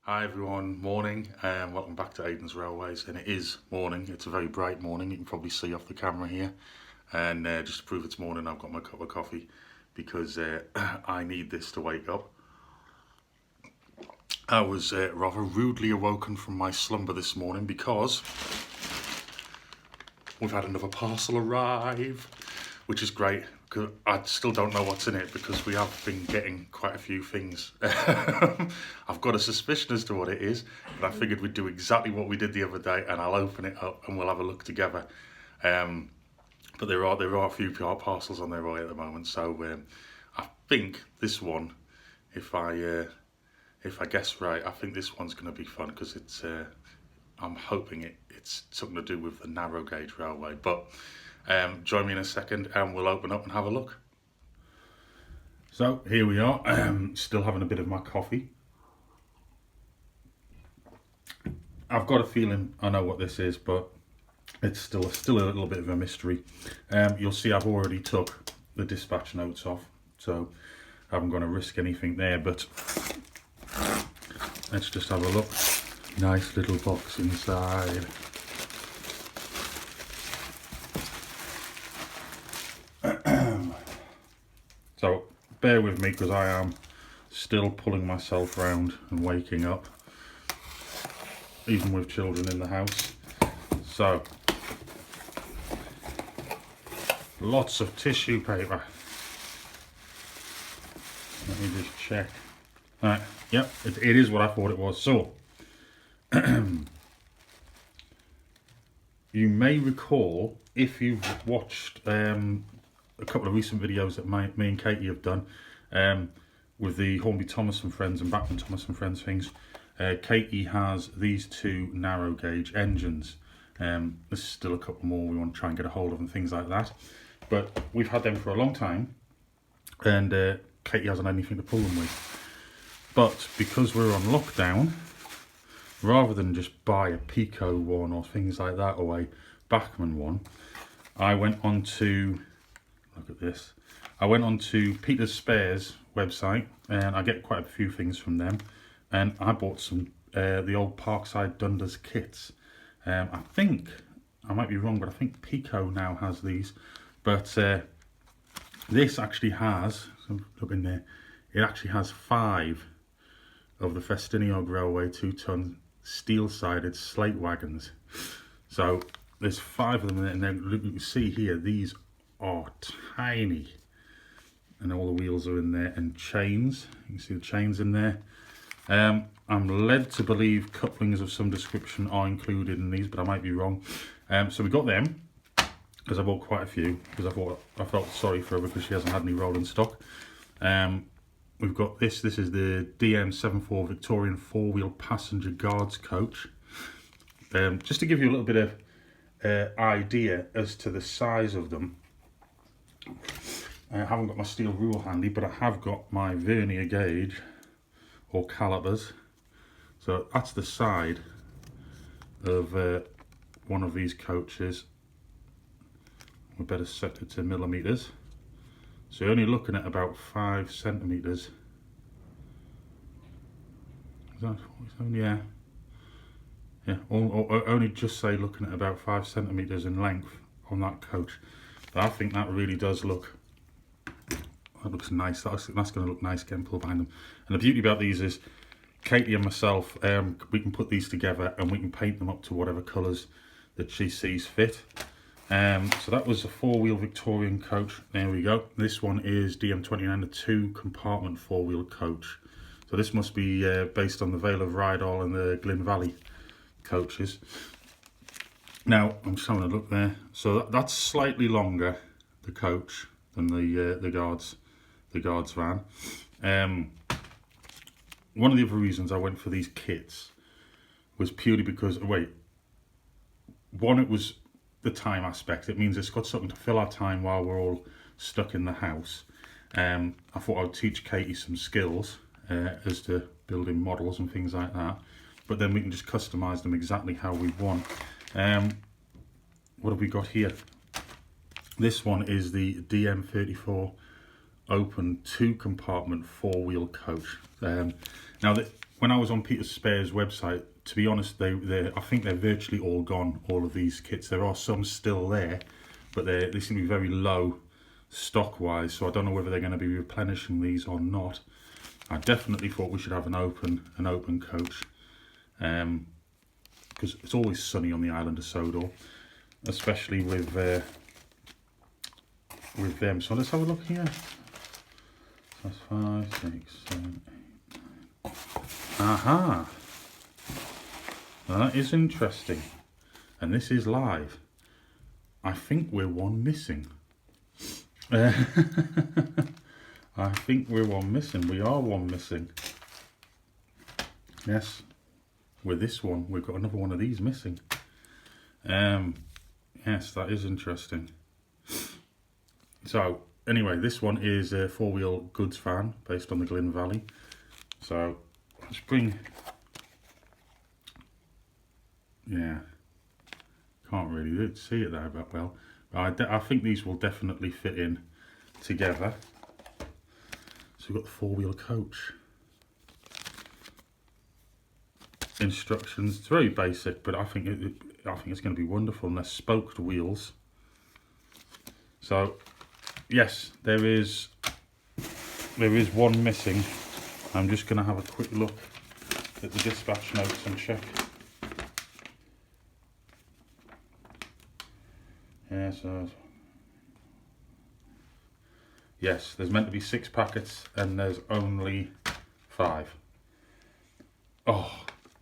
Hi everyone, morning and welcome back to Aidans Railways. And it is morning, it's a very bright morning, you can probably see off the camera here. And just to prove it's morning, I've got my cup of coffee because I need this to wake up. I was rather rudely awoken from my slumber this morning because we've had another parcel arrive, which is great. Because I still don't know what's in it because we have been getting quite a few things. I've got a suspicion as to what it is, but I figured we'd do exactly what we did the other day and I'll open it up and we'll have a look together. But there are a few parcels on their way at the moment, so I think this one, if I guess right, I think this one's going to be fun because it's I'm hoping it's something to do with the narrow gauge railway. But join me in a second and we'll open up and have a look. So here we are, still having a bit of my coffee. I've got a feeling I know what this is, but it's still a little bit of a mystery. You'll see I've already took the dispatch notes off, so I haven't going to risk anything there, but let's just have a look. Nice little box inside. So bear with me because I am still pulling myself round and waking up, even with children in the house. So lots of tissue paper. Let me just check. Right, yep, it is what I thought it was. So you may recall, if you've watched a couple of recent videos that me and Katie have done with the Hornby Thomas and Friends and Bachmann Thomas and Friends things, Katie has these two narrow gauge engines. There's still a couple more we want to try and get a hold of and things like that, but we've had them for a long time and Katie hasn't had anything to pull them with. But because we're on lockdown, rather than just buy a Pico one or things like that or a Bachmann one, I went on to, look at this, I went on to Peter's Spares website and I get quite a few things from them, and I bought some the old Parkside Dundas kits. I think, I might be wrong, but I think Pico now has these, but this actually has, look in there, it actually has 5 of the Festiniog Railway 2-ton steel-sided slate wagons. So there's 5 of them in there, and then you can see here, these are tiny, and all the wheels are in there, and chains, you can see the chains in there. I'm led to believe couplings of some description are included in these, but I might be wrong. So we got them because I bought quite a few because I felt sorry for her because she hasn't had any rolling stock. We've got this is the DM74 Victorian 4-wheel passenger guards coach. Just to give you a little bit of idea as to the size of them, I haven't got my steel rule handy, but I have got my vernier gauge or calipers. So that's the side of one of these coaches. We better set it to millimetres. So you're only looking at about 5 centimetres. Is that 47? Yeah. Yeah, or only just say looking at about 5 centimetres in length on that coach. But I think that really does look, that looks nice. That's going to look nice getting pulled behind them. And the beauty about these is Katie and myself, we can put these together and we can paint them up to whatever colours that she sees fit. So that was a 4-wheel Victorian coach. There we go. This one is DM29, a 2-compartment 4-wheel coach. So this must be based on the Vale of Rydal and the Glyn Valley coaches. Now I'm just having a look there. So that's slightly longer, the coach, than the guards van. One of the other reasons I went for these kits was purely because, one, it was the time aspect. It means it's got something to fill our time while we're all stuck in the house. I thought I would teach Katie some skills as to building models and things like that, but then we can just customize them exactly how we want. What have we got here? This one is the DM34 open 2-compartment 4-wheel coach. Now when I was on Peter Spare's website, to be honest, I think they're virtually all gone, all of these kits. There are some still there, but they seem to be very low stock-wise, so I don't know whether they're going to be replenishing these or not. I definitely thought we should have an open coach, because it's always sunny on the island of Sodor, especially with them. So let's have a look here. That's 5, 6, 7, 8, 9. Aha! That is interesting. And this is live. I think we're one missing. I think we're one missing. We are one missing. Yes. With this one, we've got another one of these missing. Yes, that is interesting. So, anyway, this one is a 4-wheel goods van based on the Glyn Valley. So, let's bring... Yeah, can't really see it there that well. But I think these will definitely fit in together. So we've got the 4-wheel coach. Instructions, it's very basic, but I think it's going to be wonderful, and they're spoked wheels. So, yes, there is one missing. I'm just going to have a quick look at the dispatch notes and check. Yeah, so yes, there's meant to be 6 packets and there's only 5. Oh,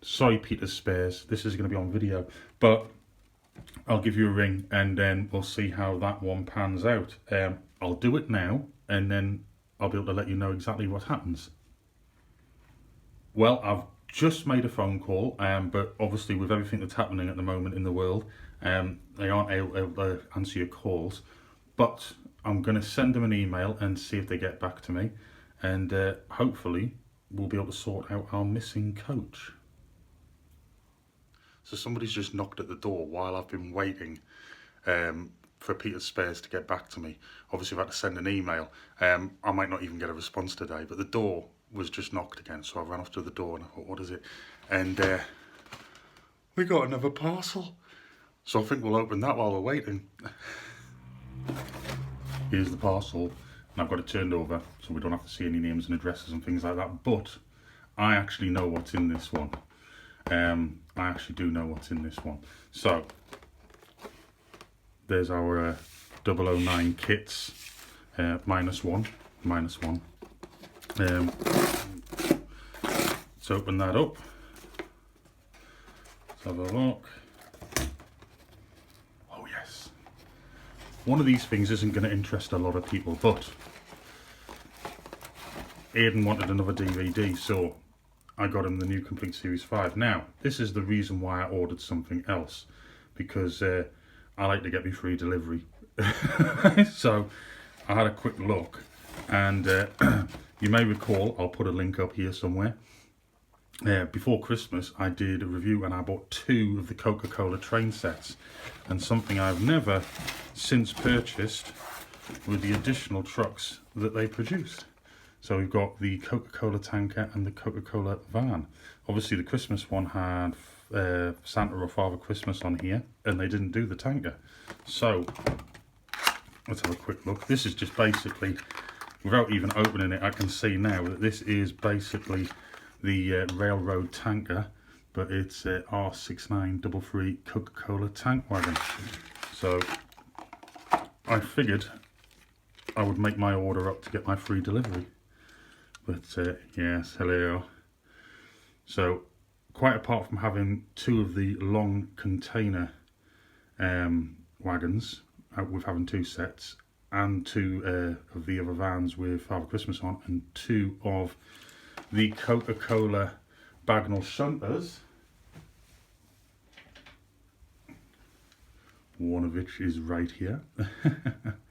sorry Peter Spares, this is going to be on video, but I'll give you a ring and then we'll see how that one pans out. I'll do it now and then I'll be able to let you know exactly what happens. Well, I've just made a phone call, but obviously with everything that's happening at the moment in the world, they aren't able to answer your calls, but I'm going to send them an email and see if they get back to me, and hopefully we'll be able to sort out our missing coach. So somebody's just knocked at the door while I've been waiting for Peter Spares to get back to me. Obviously I've had to send an email. I might not even get a response today, but the door was just knocked again, so I ran off to the door and I thought, what is it? And we got another parcel. So I think we'll open that while we're waiting. Here's the parcel, and I've got it turned over so we don't have to see any names and addresses and things like that, but I actually know what's in this one. I actually do know what's in this one. So there's our 009 kits, minus one. Let's open that up. Let's have a look. Oh yes. One of these things isn't going to interest a lot of people, but Aidan wanted another DVD, so I got him the new Complete Series 5. Now, this is the reason why I ordered something else, because I like to get me free delivery. So I had a quick look, and you may recall, I'll put a link up here somewhere. Before Christmas I did a review and I bought 2 of the Coca-Cola train sets, and something I've never since purchased were the additional trucks that they produced. So we've got the Coca-Cola tanker and the Coca-Cola van. Obviously the Christmas one had Santa or Father Christmas on here, and they didn't do the tanker. So let's have a quick look. This is just basically, without even opening it, I can see now that this is basically the railroad tanker, but it's R6933 Coca-Cola tank wagon. So I figured I would make my order up to get my free delivery. But yes, hello. So quite apart from having 2 of the long container wagons, with having 2 sets, and 2 of the other vans with Father Christmas on, and 2 of the Coca-Cola Bagnall shunters, one of which is right here.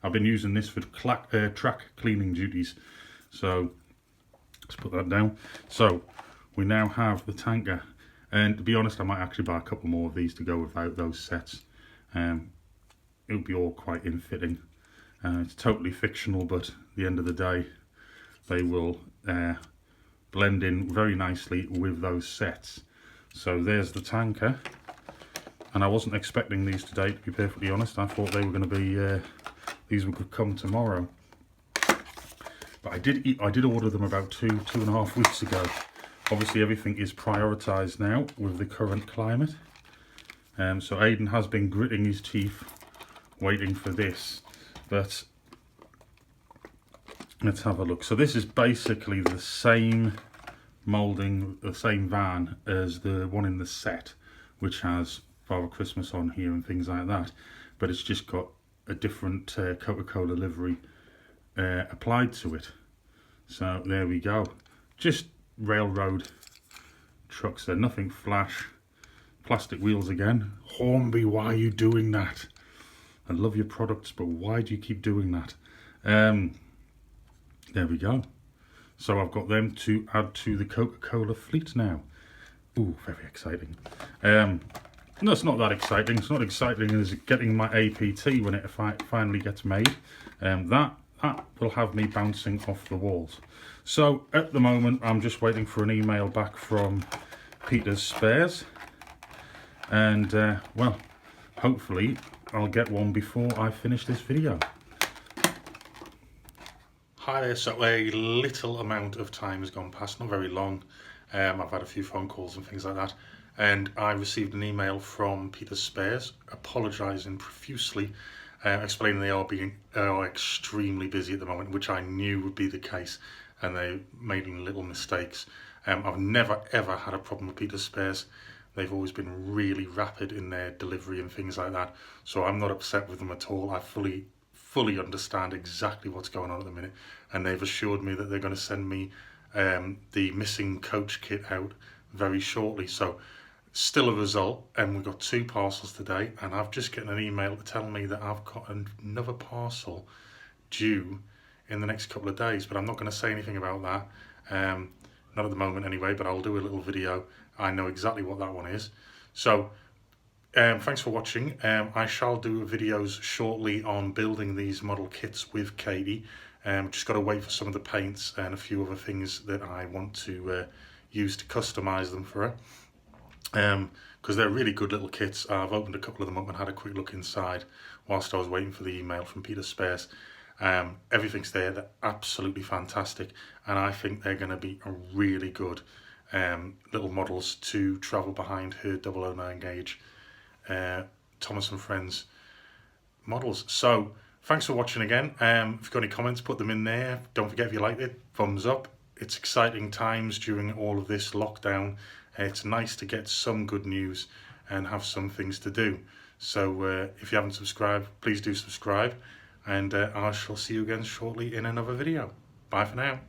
I've been using this for track cleaning duties, so let's put that down. So we now have the tanker, and to be honest I might actually buy a couple more of these to go without those sets. It'll be all quite in-fitting. It's totally fictional, but at the end of the day they will blend in very nicely with those sets. So there's the tanker, and I wasn't expecting these today, to be perfectly honest. I thought they were going to be these would come tomorrow, but I did order them about two and a half weeks ago. Obviously everything is prioritised now with the current climate, so Aidan has been gritting his teeth waiting for this. But let's have a look. So this is basically the same moulding, the same van as the one in the set, which has Father Christmas on here and things like that, but it's just got a different Coca-Cola livery applied to it. So there we go. Just railroad trucks there, nothing flash. Plastic wheels again. Hornby, why are you doing that? I love your products, but why do you keep doing that? There we go. So I've got them to add to the Coca-Cola fleet now. Ooh, very exciting. No, it's not that exciting. It's not exciting as getting my APT when it finally gets made. That will have me bouncing off the walls. So at the moment, I'm just waiting for an email back from Peter's Spares. And, well, hopefully I'll get one before I finish this video. Hi there, so a little amount of time has gone past, not very long. I've had a few phone calls and things like that, and I received an email from Peter's Spares apologising profusely, explaining they are extremely busy at the moment, which I knew would be the case, and they made little mistakes. I've never ever had a problem with Peter's Spares. They've always been really rapid in their delivery and things like that, so I'm not upset with them at all. I fully understand exactly what's going on at the minute, and they've assured me that they're going to send me the missing coach kit out very shortly. So still a result, and we've got 2 parcels today, and I've just gotten an email to tell me that I've got another parcel due in the next couple of days, but I'm not going to say anything about that, not at the moment anyway, but I'll do a little video. I know exactly what that one is. So thanks for watching. I shall do videos shortly on building these model kits with Katie. Just got to wait for some of the paints and a few other things that I want to use to customize them for her, because they're really good little kits. I've opened a couple of them up and had a quick look inside whilst I was waiting for the email from Peter Spares. Everything's there. They're absolutely fantastic, and I think they're going to be a really good little models to travel behind her 009 gauge Thomas & Friends models. So thanks for watching again. If you've got any comments, put them in there. Don't forget, if you liked it, thumbs up. It's exciting times during all of this lockdown. It's nice to get some good news and have some things to do. So if you haven't subscribed, please do subscribe, and I shall see you again shortly in another video. Bye for now.